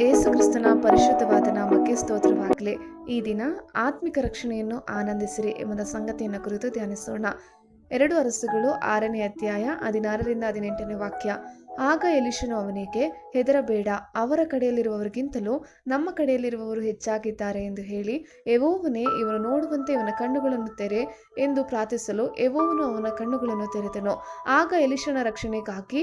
ಏಸು ಕ್ರಿಸ್ತನ ಪರಿಶುದ್ಧವಾದ ನಾಮಕ್ಕೆ ಸ್ತೋತ್ರವಾಗಲಿ. ಈ ದಿನ ಆತ್ಮಿಕ ರಕ್ಷಣೆಯನ್ನು ಆನಂದಿಸಿರಿ ಎಂಬ ಸಂಗತಿಯನ್ನು ಕುರಿತು ಧ್ಯಾನಿಸೋಣ. 2 ಅರಸುಗಳು 6ನೇ ಅಧ್ಯಾಯ 16-18 ವಾಕ್ಯ. ಆಗ ಎಲೀಷನು ಅವನಿಗೆ, ಹೆದರಬೇಡ, ಅವರ ಕಡೆಯಲ್ಲಿರುವವರಿಗಿಂತಲೂ ನಮ್ಮ ಕಡೆಯಲ್ಲಿರುವವರು ಹೆಚ್ಚಾಗಿದ್ದಾರೆ ಎಂದು ಹೇಳಿ, ಯೆಹೋವನೇ, ಇವನು ನೋಡುವಂತೆ ಇವನ ಕಣ್ಣುಗಳನ್ನು ತೆರೆ ಎಂದು ಪ್ರಾರ್ಥಿಸಲು ಯೆಹೋವನು ಅವನ ಕಣ್ಣುಗಳನ್ನು ತೆರೆದನು. ಆಗ ಎಲೀಷನ ರಕ್ಷಣೆಗಾಗಿ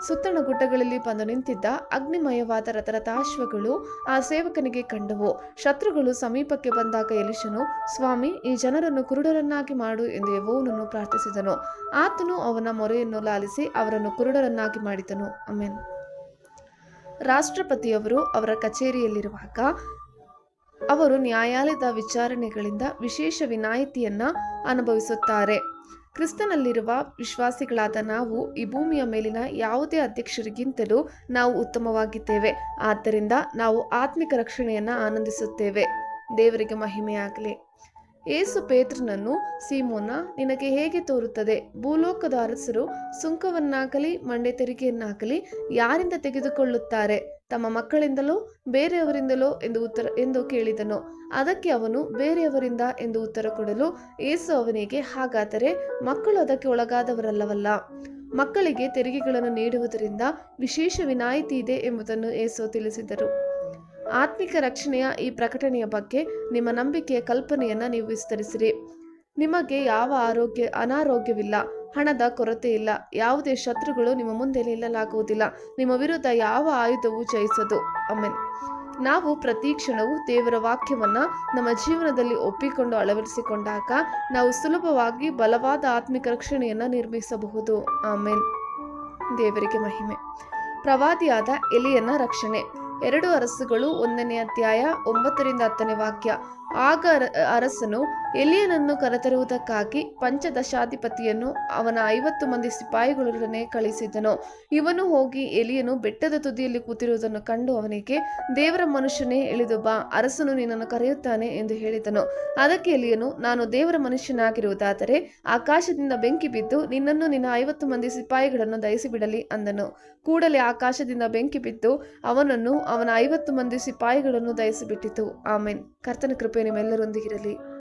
ಸುತ್ತಣ ಗುಡ್ಡಗಳಲ್ಲಿ ಬಂದು ನಿಂತಿದ್ದ ಅಗ್ನಿಮಯವಾದ ರಥರಥಾಶ್ವಗಳು ಆ ಸೇವಕನಿಗೆ ಕಂಡವು. ಶತ್ರುಗಳು ಸಮೀಪಕ್ಕೆ ಬಂದಾಗ ಎಲೀಷನು, ಸ್ವಾಮಿ, ಈ ಜನರನ್ನು ಕುರುಡರನ್ನಾಗಿ ಮಾಡು ಎಂದು ಯೆಹೋವನನ್ನು ಪ್ರಾರ್ಥಿಸಿದನು. ಆತನು ಅವನ ಮೊರೆಯನ್ನು ಲಾಲಿಸಿ ಅವರನ್ನು ಕುರುಡರನ್ನಾಗಿ ಮಾಡಿದನು. ಆಮೆನ್. ರಾಷ್ಟ್ರಪತಿಯವರು ಅವರ ಕಚೇರಿಯಲ್ಲಿರುವಾಗ ಅವರು ನ್ಯಾಯಾಲಯದ ವಿಚಾರಣೆಗಳಿಂದ ವಿಶೇಷ ವಿನಾಯಿತಿಯನ್ನ ಅನುಭವಿಸುತ್ತಾರೆ. ಕ್ರಿಸ್ತನಲ್ಲಿರುವ ವಿಶ್ವಾಸಿಗಳಾದ ನಾವು ಈ ಭೂಮಿಯ ಮೇಲಿನ ಯಾವುದೇ ಅಧ್ಯಕ್ಷರಿಗಿಂತಲೂ ನಾವು ಉತ್ತಮವಾಗಿದ್ದೇವೆ. ಆದ್ದರಿಂದ ನಾವು ಆತ್ಮಿಕ ರಕ್ಷಣೆಯನ್ನು ಆನಂದಿಸುತ್ತೇವೆ. ದೇವರಿಗೆ ಮಹಿಮೆಯಾಗಲಿ. ಏಸು ಪೇತ್ರನನ್ನು, ಸೀಮೋನ, ನಿನಗೆ ಹೇಗೆ ತೋರುತ್ತದೆ? ಭೂಲೋಕದ ಅರಸರು ಸುಂಕವನ್ನಾಗಲಿ ಮಂಡೆ ತೆರಿಗೆಯನ್ನಾಗಲಿ ಯಾರಿಂದ ತೆಗೆದುಕೊಳ್ಳುತ್ತಾರೆ? ತಮ್ಮ ಮಕ್ಕಳಿಂದಲೋ ಬೇರೆಯವರಿಂದಲೋ ಎಂದು ಕೇಳಿದನು. ಅದಕ್ಕೆ ಅವನು, ಬೇರೆಯವರಿಂದ ಎಂದು ಉತ್ತರ ಕೊಡಲು ಏಸು ಅವನಿಗೆ, ಹಾಗಾದರೆ ಮಕ್ಕಳು ಅದಕ್ಕೆ ಒಳಗಾದವರಲ್ಲವಲ್ಲ? ಮಕ್ಕಳಿಗೆ ತೆರಿಗೆಗಳನ್ನು ನೀಡುವುದರಿಂದ ವಿಶೇಷ ವಿನಾಯಿತಿ ಇದೆ ಎಂಬುದನ್ನು ಏಸು ತಿಳಿಸಿದರು. ಆತ್ಮಿಕ ರಕ್ಷಣೆಯ ಈ ಪ್ರಕಟಣೆಯ ಬಗ್ಗೆ ನಿಮ್ಮ ನಂಬಿಕೆಯ ಕಲ್ಪನೆಯನ್ನು ನೀವು ವಿಸ್ತರಿಸಿರಿ. ನಿಮಗೆ ಯಾವ ಅನಾರೋಗ್ಯವಿಲ್ಲ, ಹಣದ ಕೊರತೆ ಇಲ್ಲ, ಯಾವುದೇ ಶತ್ರುಗಳು ನಿಮ್ಮ ಮುಂದೆ ನಿಲ್ಲಲಾಗುವುದಿಲ್ಲ, ನಿಮ್ಮ ವಿರುದ್ಧ ಯಾವ ಆಯುಧವೂ ಜಯಿಸದು. ಆಮೆನ್. ನಾವು ಪ್ರತಿ ಕ್ಷಣವೂ ದೇವರ ವಾಕ್ಯವನ್ನು ನಮ್ಮ ಜೀವನದಲ್ಲಿ ಒಪ್ಪಿಕೊಂಡು ಅಳವಡಿಸಿಕೊಂಡಾಗ ನಾವು ಸುಲಭವಾಗಿ ಬಲವಾದ ಆತ್ಮಿಕ ರಕ್ಷಣೆಯನ್ನು ನಿರ್ಮಿಸಬಹುದು. ಆಮೆನ್. ದೇವರಿಗೆ ಮಹಿಮೆ. ಪ್ರವಾದಿಯಾದ ಎಲಿಯನ ರಕ್ಷಣೆ. 2 ಅರಸುಗಳು 1ನೇ ಅಧ್ಯಾಯ 9-10 ವಾಕ್ಯ. ಆಗ ಅರಸನು ಎಲಿಯನನ್ನು ಕರೆತರುವುದಕ್ಕಾಗಿ ಪಂಚದಶಾಧಿಪತಿಯನ್ನು ಅವನ 50 ಮಂದಿ ಸಿಪಾಯಿಗಳೊಡನೆ ಕಳಿಸಿದನು. ಇವನು ಹೋಗಿ ಎಲಿಯನು ಬೆಟ್ಟದ ತುದಿಯಲ್ಲಿ ಕೂತಿರುವುದನ್ನು ಕಂಡು ಅವನಿಗೆ, ದೇವರ ಮನುಷ್ಯನೇ, ಇಳಿದು ಬಾ, ಅರಸನು ನಿನ್ನನ್ನು ಕರೆಯುತ್ತಾನೆ ಎಂದು ಹೇಳಿದನು. ಅದಕ್ಕೆ ಎಲಿಯನು, ನಾನು ದೇವರ ಮನುಷ್ಯನಾಗಿರುವುದಾದರೆ ಆಕಾಶದಿಂದ ಬೆಂಕಿ ಬಿದ್ದು ನಿನ್ನನ್ನು ನಿನ್ನ 50 ಮಂದಿ ಸಿಪಾಯಿಗಳನ್ನು ದಹಿಸಿಬಿಡಲಿ ಅಂದನು. ಕೂಡಲೇ ಆಕಾಶದಿಂದ ಬೆಂಕಿ ಬಿದ್ದು ಅವನನ್ನು ಅವನ 50 ಮಂದಿ ಸಿಪಾಯಿಗಳನ್ನು ದಹಿಸಿಬಿಟ್ಟಿತು. ಆಮೆನ್. ಕರ್ತನ ಕೃಪೆ ನಿಮ್ಮೆಲ್ಲರೊಂದಿಗಿರಲಿ.